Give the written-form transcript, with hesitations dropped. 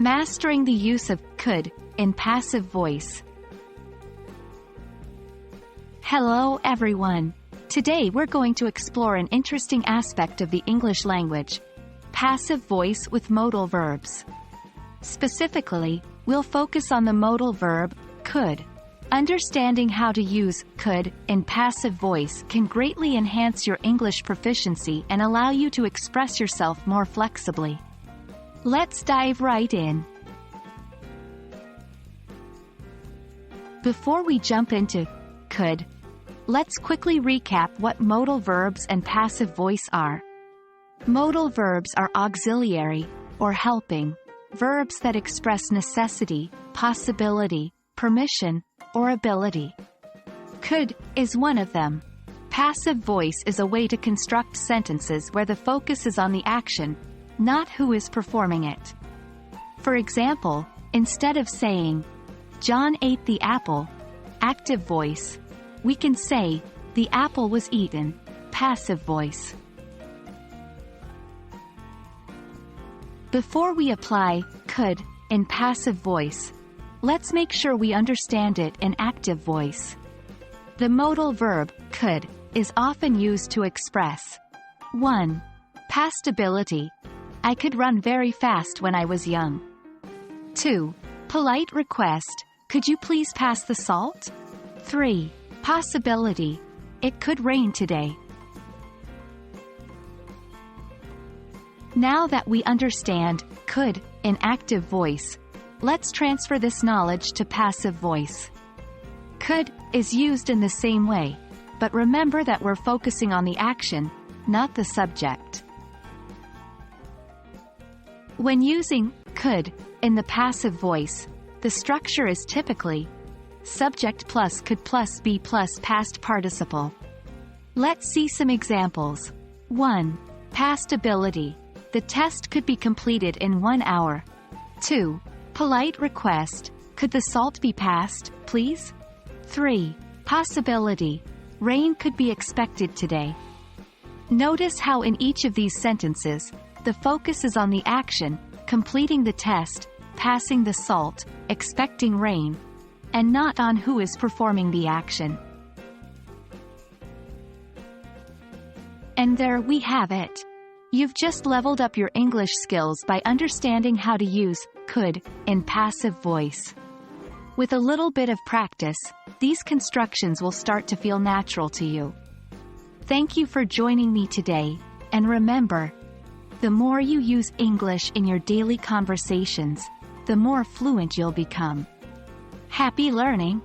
Mastering the use of could in passive voice. Hello everyone. Today we're going to explore an interesting aspect of the English language: passive voice with modal verbs. Specifically, we'll focus on the modal verb could. Understanding how to use could in passive voice can greatly enhance your English proficiency and allow you to express yourself more flexibly. Let's dive right in. Before we jump into could, let's quickly recap what modal verbs and passive voice are. Modal verbs are auxiliary, or helping, verbs that express necessity, possibility, permission, or ability. Could is one of them. Passive voice is a way to construct sentences where the focus is on the action, not who is performing it. For example, instead of saying, "John ate the apple," active voice, we can say, "The apple was eaten," passive voice. Before we apply could in passive voice, let's make sure we understand it in active voice. The modal verb could is often used to express 1. Past ability. I could run very fast when I was young. 2. Polite request. Could you please pass the salt? 3. Possibility. It could rain today. Now that we understand could in active voice, let's transfer this knowledge to passive voice. Could is used in the same way, but remember that we're focusing on the action, not the subject. When using could in the passive voice, the structure is typically subject plus could plus be plus past participle. Let's see some examples. 1. Past ability. The test could be completed in 1 hour. 2. Polite request. Could the salt be passed, please? 3. Possibility. Rain could be expected today. Notice how in each of these sentences, the focus is on the action, completing the test, passing the salt, expecting rain, and not on who is performing the action. And there we have it. You've just leveled up your English skills by understanding how to use could in passive voice. With a little bit of practice, these constructions will start to feel natural to you. Thank you for joining me today, and remember, the more you use English in your daily conversations, the more fluent you'll become. Happy learning!